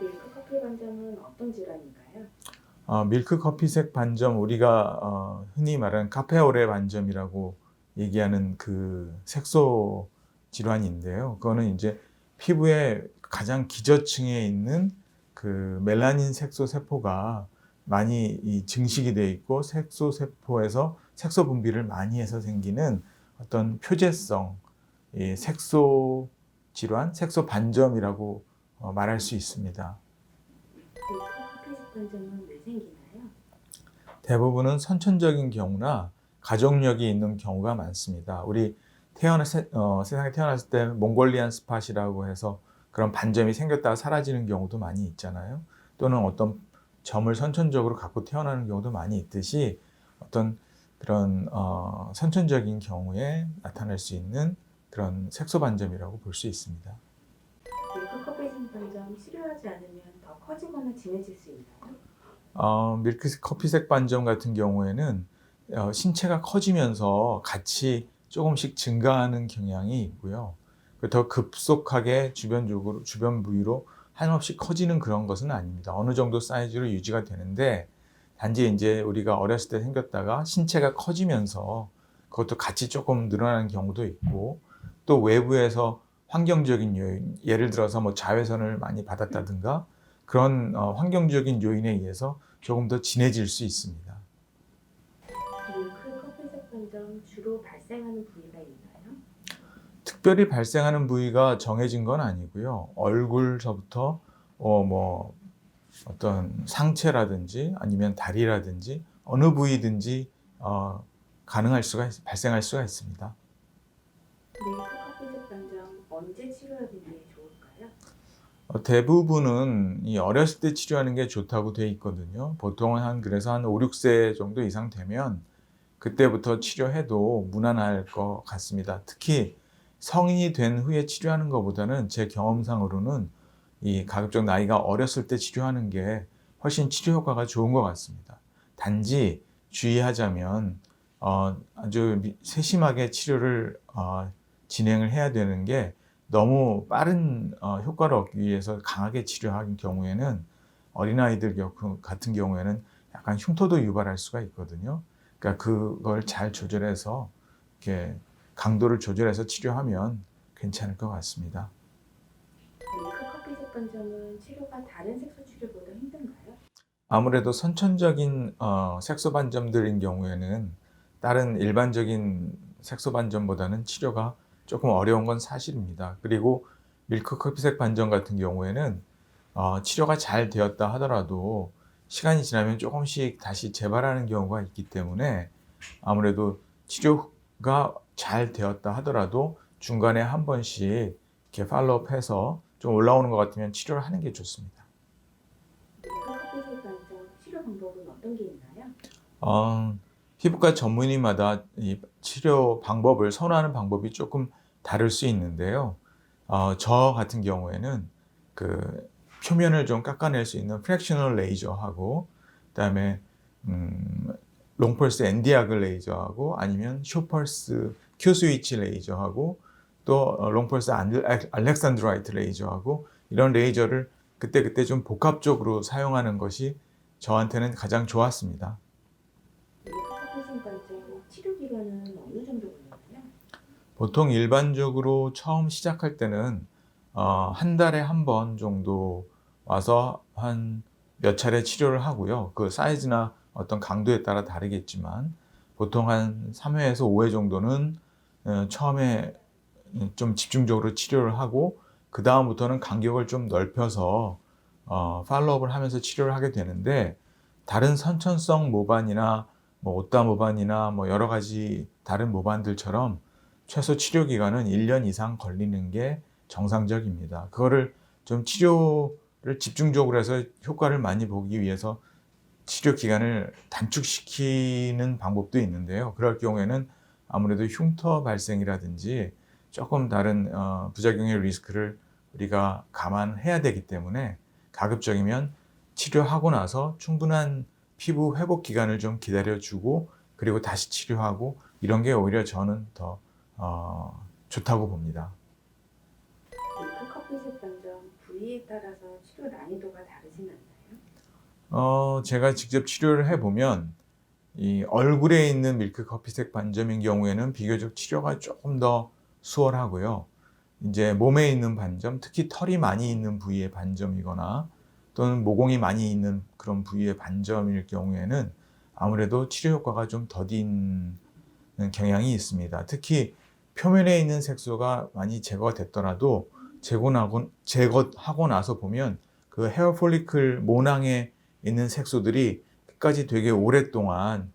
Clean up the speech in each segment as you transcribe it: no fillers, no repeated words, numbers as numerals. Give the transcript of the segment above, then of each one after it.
밀크 커피 반점은 어떤 질환인가요? 밀크 커피색 반점 우리가 흔히 말하는 카페오레 반점이라고 얘기하는 그 색소 질환인데요. 그거는 이제 피부의 가장 기저층에 있는 그 멜라닌 색소 세포가 많이 이 증식이 되어 있고 색소 세포에서 색소 분비를 많이 해서 생기는 어떤 표재성 이 색소 질환, 색소 반점이라고 말할 수 있습니다. 밀크 커피색 반점은 왜 생기나요? 대부분은 선천적인 경우나 가족력이 있는 경우가 많습니다. 우리 세상에 태어났을 때 몽골리안 스팟이라고 해서 그런 반점이 생겼다가 사라지는 경우도 많이 있잖아요. 또는 어떤 점을 선천적으로 갖고 태어나는 경우도 많이 있듯이 어떤 그런 선천적인 경우에 나타날 수 있는 그런 색소 반점이라고 볼 수 있습니다. 밀크 커피색 반점 치료하지 않으면 더 커지거나 진해질 수 있나요? 밀크 커피색 반점 같은 경우에는 신체가 커지면서 같이 조금씩 증가하는 경향이 있고요. 더 급속하게 주변 부위로 한없이 커지는 그런 것은 아닙니다. 어느 정도 사이즈로 유지가 되는데 단지 이제 우리가 어렸을 때 생겼다가 신체가 커지면서 그것도 같이 조금 늘어나는 경우도 있고 또 외부에서 환경적인 요인, 예를 들어서 뭐 자외선을 많이 받았다든가 그런 환경적인 요인에 의해서 조금 더 진해질 수 있습니다. 밀크 커피색 반점 주로 발생하는 부위가 있나요? 특별히 발생하는 부위가 정해진 건 아니고요. 얼굴서부터 뭐 어떤 상체라든지 아니면 다리라든지 어느 부위든지 발생할 수가 있습니다. 밀크 커피색 반점 언제 치료하는 게 좋을까요? 대부분은 이 어렸을 때 치료하는 게 좋다고 돼 있거든요. 보통은 그래서 한 5, 6세 정도 이상 되면 그때부터 치료해도 무난할 것 같습니다. 특히 성인이 된 후에 치료하는 것보다는 제 경험상으로는 이 가급적 나이가 어렸을 때 치료하는 게 훨씬 치료 효과가 좋은 것 같습니다. 단지 주의하자면 아주 세심하게 치료를 진행을 해야 되는 게 너무 빠른 효과를 얻기 위해서 강하게 치료하는 경우에는 어린아이들 같은 경우에는 약간 흉터도 유발할 수가 있거든요. 그러니까 그걸 잘 조절해서 이렇게 강도를 조절해서 치료하면 괜찮을 것 같습니다. 밀크 커피색 반점은 치료가 다른 색소 치료보다 힘든가요? 아무래도 선천적인 색소 반점들인 경우에는 다른 일반적인 색소 반점보다는 치료가 조금 어려운 건 사실입니다. 그리고 밀크 커피색 반점 같은 경우에는 치료가 잘 되었다 하더라도 시간이 지나면 조금씩 다시 재발하는 경우가 있기 때문에 아무래도 치료가 잘 되었다 하더라도 중간에 한 번씩 이렇게 팔로우해서 좀 올라오는 것 같으면 치료를 하는 게 좋습니다. 밀크 커피색 반점 치료 방법은 어떤 게 있나요? 어, 피부과 전문의마다 이 치료 방법을 선호하는 방법이 조금 다를 수 있는데요. 저 같은 경우에는 그 표면을 좀 깎아낼 수 있는 프랙셔널 레이저하고 그다음에 음, 롱펄스 엔디아그 레이저하고 아니면 쇼펄스 큐 스위치 레이저하고 또 롱펄스 알렉산드라이트 레이저하고 이런 레이저를 그때그때 좀 복합적으로 사용하는 것이 저한테는 가장 좋았습니다. 밀크 커피색 반점 치료 기간은 어느 정도 걸리나요? 보통 일반적으로 처음 시작할 때는 한 달에 한 번 정도 와서 한 몇 차례 치료를 하고요. 그 사이즈나 어떤 강도에 따라 다르겠지만 보통 한 3회에서 5회 정도는 처음에 좀 집중적으로 치료를 하고 그다음부터는 간격을 좀 넓혀서 팔로우업을 하면서 치료를 하게 되는데 다른 선천성 모반이나 뭐 오따 모반이나 뭐 여러 가지 다른 모반들처럼 최소 치료 기간은 1년 이상 걸리는 게 정상적입니다. 그거를 좀 치료를 집중적으로 해서 효과를 많이 보기 위해서 치료 기간을 단축시키는 방법도 있는데요. 그럴 경우에는 아무래도 흉터 발생이라든지 조금 다른 부작용의 리스크를 우리가 감안해야 되기 때문에 가급적이면 치료하고 나서 충분한 피부 회복 기간을 좀 기다려주고 그리고 다시 치료하고 이런 게 오히려 저는 더 좋다고 봅니다. 밀크 커피색 반점 부위에 따라서 치료 난이도가 다르진 않나요? 제가 직접 치료를 해보면 이 얼굴에 있는 밀크 커피색 반점인 경우에는 비교적 치료가 조금 더 수월하고요. 이제 몸에 있는 반점, 특히 털이 많이 있는 부위의 반점이거나 또는 모공이 많이 있는 그런 부위의 반점일 경우에는 아무래도 치료 효과가 좀 더딘 경향이 있습니다. 특히 표면에 있는 색소가 많이 제거가 됐더라도 제거하고 나서 보면 그 헤어 폴리클 모낭에 있는 색소들이 끝까지 되게 오랫동안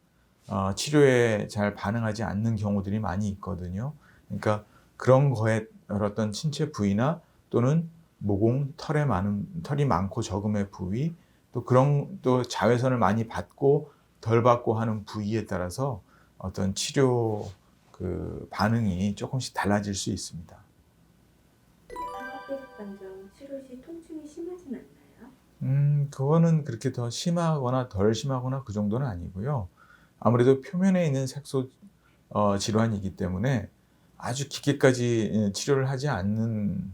치료에 잘 반응하지 않는 경우들이 많이 있거든요. 그러니까 그런 거에 어떤 신체 부위나 또는 모공, 털이 많고 적음의 부위, 또 자외선을 많이 받고 덜 받고 하는 부위에 따라서 어떤 치료 그 반응이 조금씩 달라질 수 있습니다. 밀크커피색 반점 치료 시 통증이 심하진 않나요? 그거는 그렇게 더 심하거나 덜 심하거나 그 정도는 아니고요. 아무래도 표면에 있는 색소 질환이기 때문에 아주 깊게까지 치료를 하지 않는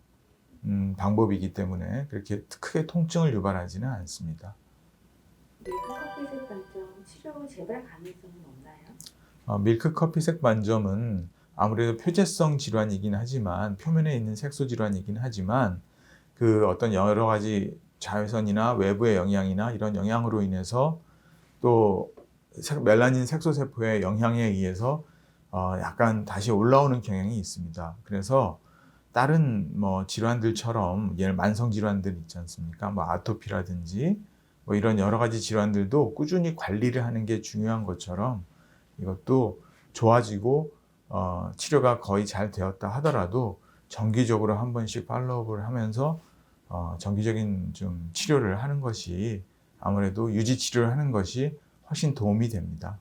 방법이기 때문에 그렇게 크게 통증을 유발하지는 않습니다. 밀크커피색 반점 치료 후 재발 가능성은 없나요? 밀크 커피색 반점은 아무래도 표재성 질환이긴 하지만 표면에 있는 색소 질환이긴 하지만 그 어떤 여러 가지 자외선이나 외부의 영향이나 이런 영향으로 인해서 또 멜라닌 색소 세포의 영향에 의해서 약간 다시 올라오는 경향이 있습니다. 그래서 다른 뭐 질환들처럼 예를 만성 질환들 있지 않습니까? 뭐 아토피라든지 뭐 이런 여러 가지 질환들도 꾸준히 관리를 하는 게 중요한 것처럼 이것도 좋아지고 치료가 거의 잘 되었다 하더라도 정기적으로 한 번씩 팔로우업을 하면서 정기적인 좀 치료를 하는 것이 아무래도 유지 치료를 하는 것이 훨씬 도움이 됩니다.